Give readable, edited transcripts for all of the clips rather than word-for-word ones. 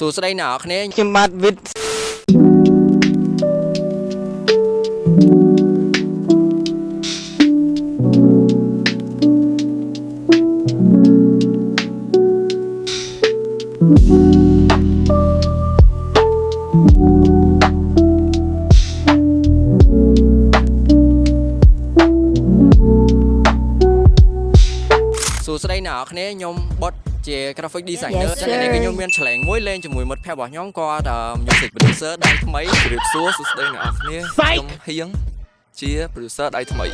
សួស្តីអ្នកនរគ្នាខ្ញុំបាទវិទ្យសួស្តីអ្នកនរគ្នាខ្ញុំបុតជា graphic designer ចឹងថ្ងៃនេះខ្ញុំមានឆ្លងមួយលេងជាមួយមិត្តភក្តិរបស់ខ្ញុំគាត់ music producer ដៃថ្មីជម្រាបសួរស្តីអ្នកនរគ្នាខ្ញុំហៀងជា producer ដៃថ្មី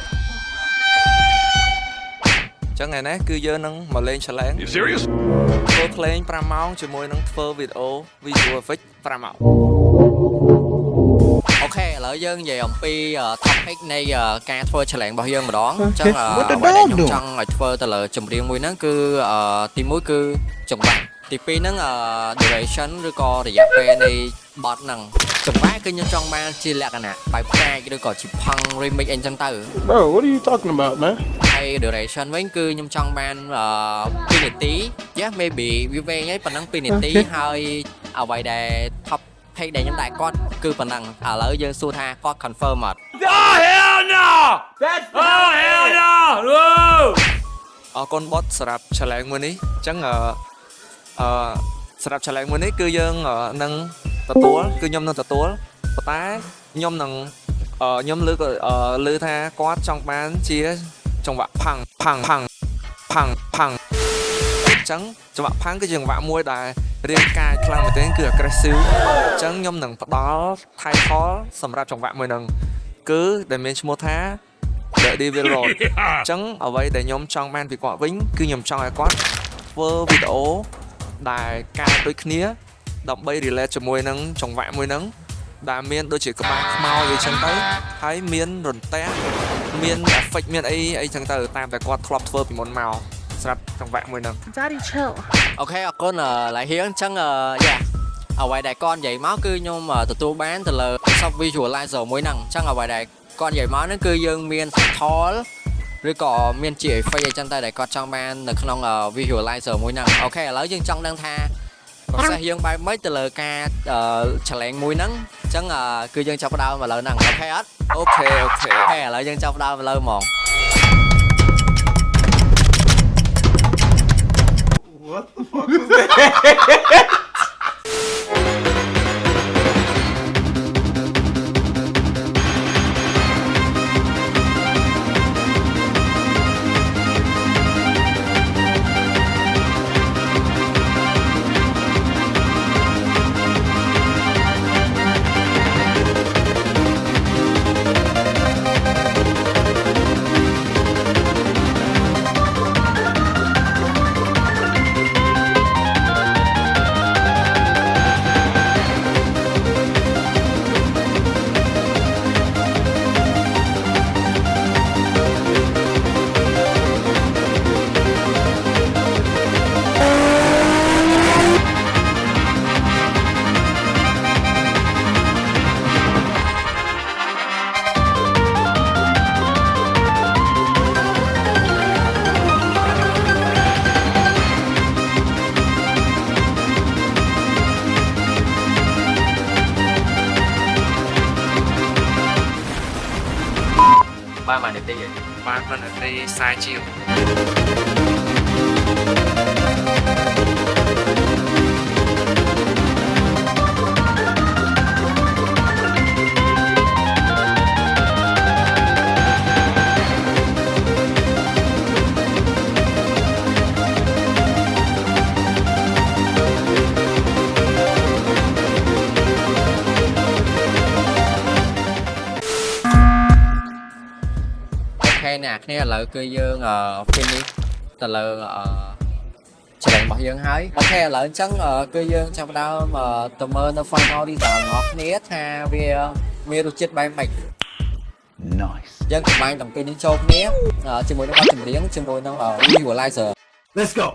ចឹងថ្ងៃនេះគឺយើងនឹងមកលេងឆ្លងធ្វើភ្លេង5ម៉ោងជាមួយនឹងធ្វើវីដេអូ visual effect 5ម៉ោងអូខេឥឡូវយើងនិយាយអំពី topic នៃការធ្វើ challenge របស់យើងម្ដងអញ្ចឹងអ្វីដែលខ្ញុំចង់ឲ្យធ្វើទៅលើចម្រៀងមួយហ្នឹងគឺទី1គឺចង្វាក់ទី2ហ្នឹងduration ឬក៏រយៈពេលនៃបទហ្នឹងចង្វាក់គឺខ្ញុំចង់បានជាលក្ខណៈបែបកាចឬក៏ជាផង់ remix អីចឹងទៅ Bro, what are you talking about, man? ហើយ duration វិញគឺខ្ញុំចង់បាន2នាទី yeah maybe វាវែងហើយប៉ុណ្ណឹង2នាទីហើយអ្វីដែល top page ដែលខ្ញុំដាក់គាត់គឺប៉ុណ្ណឹងឥឡូវយើងសួរថាគាត់ confirm អត់ Oh hell no! That's oh hell no! អរគុណបតសម្រាប់ challenge មួយនេះអញ្ចឹងសម្រាប់ challenge មួយនេះគឺយើងនឹងទទួលគឺខ្ញុំនឹងទទួលប៉ុន្តែខ្ញុំនឹងខ្ញុំលើថាគាត់ចង់បានជាចង្វាក់ផាំងអញ្ចឹងចង្វាក់ផាំងគឺជាចង្វាក់មួយដែលរាងកាយខ្លាំងមែនទែនគឺ aggressive អញ្ចឹងខ្ញុំនឹងផ្ដល់ title សម្រាប់ចង្វាក់មួយហ្នឹងគឺដែលមានឈ្មោះថា The Devil Road អញ្ចឹងអ្វីដែលខ្ញុំចង់បានពីគាត់វិញគឺខ្ញុំចង់ឲ្យគាត់ធ្វើវីដេអូដែលការដូចគ្នាដើម្បី relate ជាមួយនឹងចង្វាក់មួយហ្នឹងដែលមានដូចជាក្បាលខ្មោចអីចឹងទៅហើយមានរន្ទះមាន effect មានអីចឹងទៅតាមតែគាត់ធ្លាប់ធ្វើពីមុនមកសម្រាប់ចង្វាក់មួយហ្នឹង Daddy chill អូខេអរគុណឡាយហៀងអញ្ចឹងអ្វីដែលគាត់និយាយមកគឺខ្ញុំទទួលបានទៅលើ soft visualizer មួយហ្នឹងអញ្ចឹងអ្វីដែលគាត់និយាយមកហ្នឹងគឺយើងមាន title ឬក៏មានជា effect អីចឹងទៅដែលគាត់ចង់បាននៅក្នុង visualizer មួយហ្នឹងអូខេឥឡូវយើងចង់ដឹងថា process យើងបែបម៉េចទៅលើការ challenge មួយហ្នឹងអញ្ចឹងគឺយើងចាប់ផ្ដើមឥឡូវហ្នឹងអូខេអត់អូខេឥឡូវយើងចាប់ផ្ដើមឥឡូវហ្មង What the fuck was that? Ba mà để tí vậy? Ba mình ở đây sai chiều. Nè, cái này là cái dương finish từ là challengeរបស់យើងហើយអូខេឥឡូវអញ្ចឹងគឺយើងចាប់ដើមទៅមើលនៅ final design របស់គ្នាថាវាមានរសជាតិបែបម៉េច Nice យើងកំបាញ់ទាំងពីរនេះចូលគ្នាជាមួយនឹងបទចម្រៀងជាមួយនឹង visualizer Let's go